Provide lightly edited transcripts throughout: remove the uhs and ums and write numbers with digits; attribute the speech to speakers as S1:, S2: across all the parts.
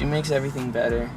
S1: She makes everything better.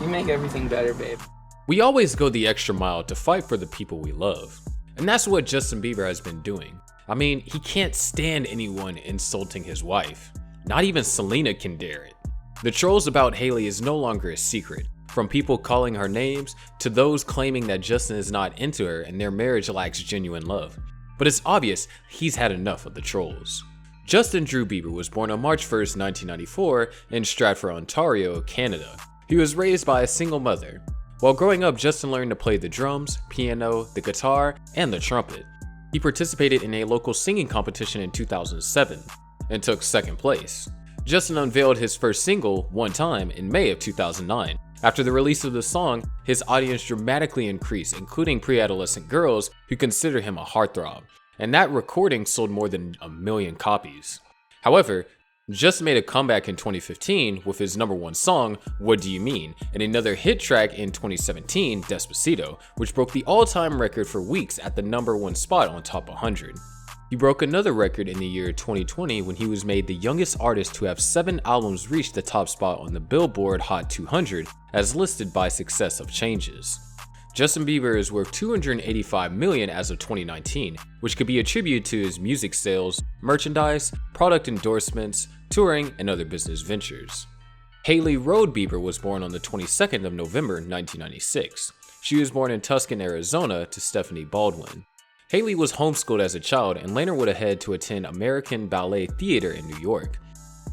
S1: You make everything better, babe.
S2: We always go the extra mile to fight for the people we love. And that's what Justin Bieber has been doing. I mean, he can't stand anyone insulting his wife. Not even Selena can dare it. The trolls about Hailey is no longer a secret, from people calling her names to those claiming that Justin is not into her and their marriage lacks genuine love. But it's obvious he's had enough of the trolls. Justin Drew Bieber was born on March 1st, 1994 in Stratford, Ontario, Canada. He was raised by a single mother. While growing up, Justin learned to play the drums, piano, the guitar, and the trumpet. He participated in a local singing competition in 2007 and took second place. Justin unveiled his first single, One Time, in May of 2009. After the release of the song, his audience dramatically increased, including pre-adolescent girls who consider him a heartthrob, and that recording sold more than 1 million copies. However, Justin made a comeback in 2015 with his #1 song, What Do You Mean, and another hit track in 2017, Despacito, which broke the all-time record for weeks at the #1 spot on Top 100. He broke another record in the year 2020 when he was made the youngest artist to have 7 albums reach the top spot on the Billboard Hot 200 as listed by Success of Changes. Justin Bieber is worth $285 million as of 2019, which could be attributed to his music sales, merchandise, product endorsements, touring, and other business ventures. Hailey Bieber was born on the 22nd of November 1996. She was born in Tucson, Arizona to Stephanie Baldwin. Hailey was homeschooled as a child and later would head to attend American Ballet Theater in New York.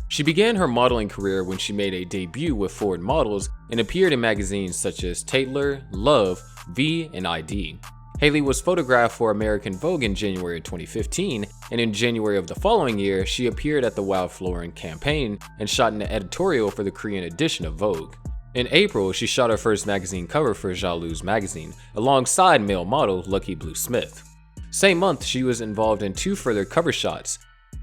S2: She began her modeling career when she made a debut with Ford Models and appeared in magazines such as Tatler, Love, V, and ID. Hailey was photographed for American Vogue in January 2015, and in January of the following year, she appeared at the Ralph Lauren campaign and shot an editorial for the Korean edition of Vogue. In April, she shot her first magazine cover for Jalouse magazine, alongside male model Lucky Blue Smith. Same month, she was involved in 2 further cover shots,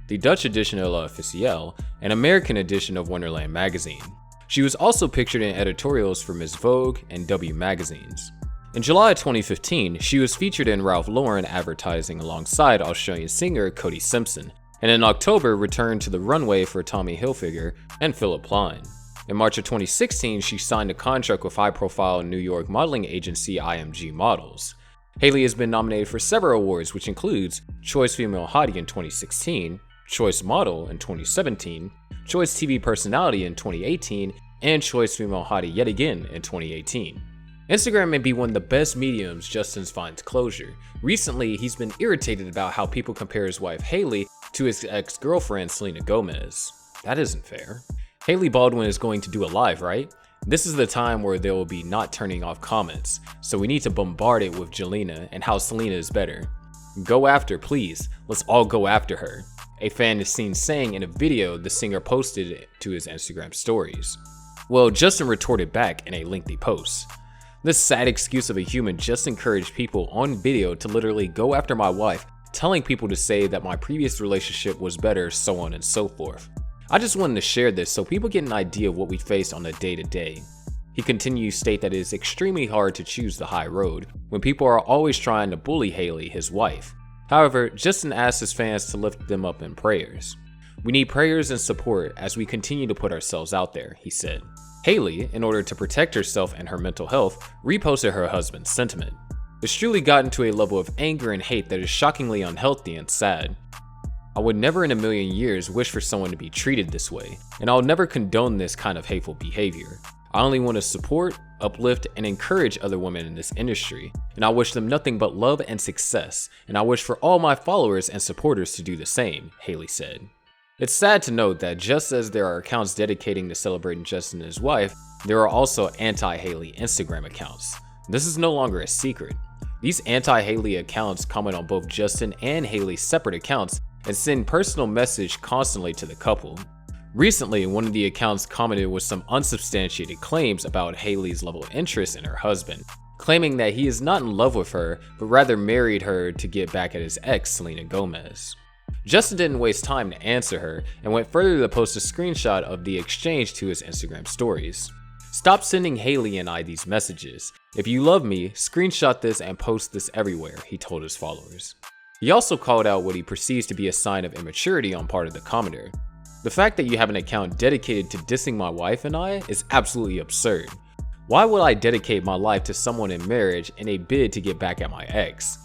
S2: the Dutch edition of L'Officiel and American edition of Wonderland magazine. She was also pictured in editorials for Ms. Vogue and W magazines. In July 2015, she was featured in Ralph Lauren advertising alongside Australian singer Cody Simpson, and in October returned to the runway for Tommy Hilfiger and Philip Plein. In March of 2016, she signed a contract with high-profile New York modeling agency IMG Models. Hailey has been nominated for several awards, which includes Choice Female Hottie in 2016, Choice Model in 2017, Choice TV Personality in 2018, and Choice Female Hottie yet again in 2018. Instagram may be one of the best mediums Justin finds closure. Recently, he's been irritated about how people compare his wife Hailey to his ex-girlfriend Selena Gomez. That isn't fair. Hailey Baldwin is going to do a live, right? This is the time where there will be not turning off comments, so we need to bombard it with Jelena and how Selena is better. Go after, please. Let's all go after her. A fan is seen saying in a video the singer posted to his Instagram stories. Well, Justin retorted back in a lengthy post. This sad excuse of a human just encouraged people on video to literally go after my wife, telling people to say that my previous relationship was better, so on and so forth. I just wanted to share this so people get an idea of what we face on a day-to-day. He continues to state that it is extremely hard to choose the high road when people are always trying to bully Hailey, his wife. However, Justin asks his fans to lift them up in prayers. We need prayers and support as we continue to put ourselves out there, he said. Hailey, in order to protect herself and her mental health, reposted her husband's sentiment. It's truly gotten to a level of anger and hate that is shockingly unhealthy and sad. I would never in a million years wish for someone to be treated this way, and I'll never condone this kind of hateful behavior. I only want to support, uplift, and encourage other women in this industry, and I wish them nothing but love and success, and I wish for all my followers and supporters to do the same, Hailey said. It's sad to note that just as there are accounts dedicating to celebrating Justin and his wife, there are also anti-Hailey Instagram accounts. This is no longer a secret. These anti-Hailey accounts comment on both Justin and Hailey's separate accounts and send personal message constantly to the couple. Recently, one of the accounts commented with some unsubstantiated claims about Hailey's level of interest in her husband, claiming that he is not in love with her, but rather married her to get back at his ex, Selena Gomez. Justin didn't waste time to answer her and went further to post a screenshot of the exchange to his Instagram stories. Stop sending Hailey and I these messages. If you love me, screenshot this and post this everywhere, he told his followers. He also called out what he perceives to be a sign of immaturity on part of the commenter. The fact that you have an account dedicated to dissing my wife and I is absolutely absurd. Why would I dedicate my life to someone in marriage in a bid to get back at my ex?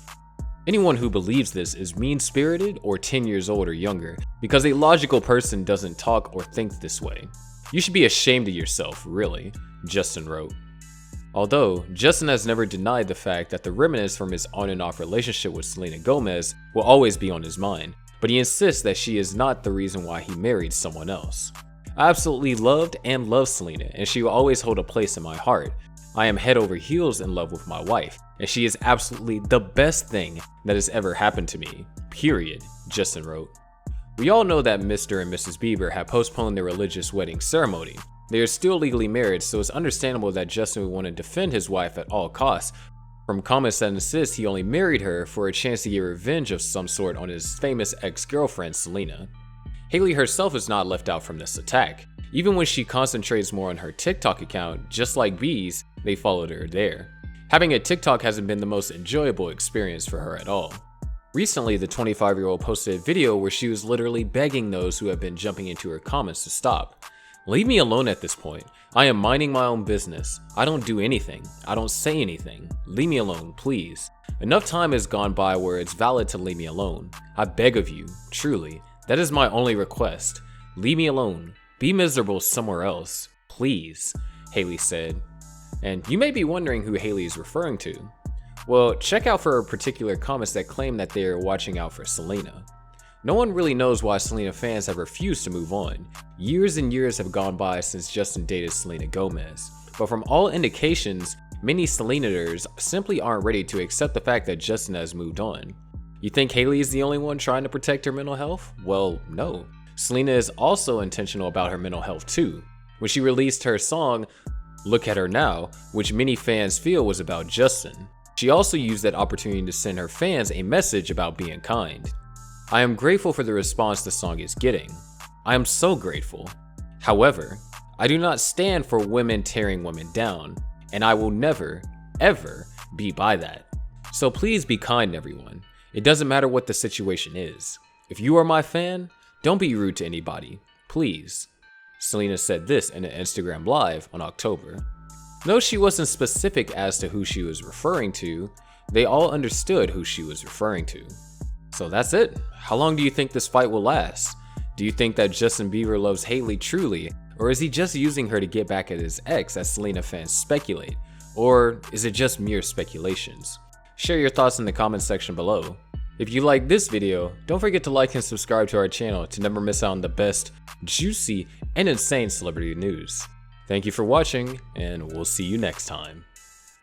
S2: Anyone who believes this is mean-spirited or 10 years old or younger, because a logical person doesn't talk or think this way. You should be ashamed of yourself, really, Justin wrote. Although, Justin has never denied the fact that the remnants from his on and off relationship with Selena Gomez will always be on his mind, but he insists that she is not the reason why he married someone else. I absolutely loved and love Selena, and she will always hold a place in my heart. I am head over heels in love with my wife, and she is absolutely the best thing that has ever happened to me, period, Justin wrote. We all know that Mr. and Mrs. Bieber have postponed their religious wedding ceremony. They are still legally married, so it's understandable that Justin would want to defend his wife at all costs. From comments that insist he only married her for a chance to get revenge of some sort on his famous ex-girlfriend Selena. Hailey herself is not left out from this attack. Even when she concentrates more on her TikTok account, just like bees, they followed her there. Having a TikTok hasn't been the most enjoyable experience for her at all. Recently, the 25-year-old posted a video where she was literally begging those who have been jumping into her comments to stop. Leave me alone at this point. I am minding my own business. I don't do anything. I don't say anything. Leave me alone, please. Enough time has gone by where it's valid to leave me alone. I beg of you, truly. That is my only request. Leave me alone. Be miserable somewhere else, please, Hailey said. And you may be wondering who Hailey is referring to. Well, check out for particular comments that claim that they are watching out for Selena. No one really knows why Selena fans have refused to move on. Years and years have gone by since Justin dated Selena Gomez. But from all indications, many Selenators simply aren't ready to accept the fact that Justin has moved on. You think Hailey is the only one trying to protect her mental health? Well, no. Selena is also intentional about her mental health too. When she released her song, Look at Her Now, which many fans feel was about Justin, she also used that opportunity to send her fans a message about being kind. I am grateful for the response the song is getting. I am so grateful. However, I do not stand for women tearing women down, and I will never, ever be by that. So please be kind, everyone. It doesn't matter what the situation is. If you are my fan, don't be rude to anybody, please. Selena said this in an Instagram Live on October. Though she wasn't specific as to who she was referring to, they all understood who she was referring to. So that's it. How long do you think this fight will last? Do you think that Justin Bieber loves Hailey truly, or is he just using her to get back at his ex as Selena fans speculate? Or is it just mere speculations? Share your thoughts in the comments section below. If you like this video, don't forget to like and subscribe to our channel to never miss out on the best, juicy, and insane celebrity news. Thank you for watching, and we'll see you next time.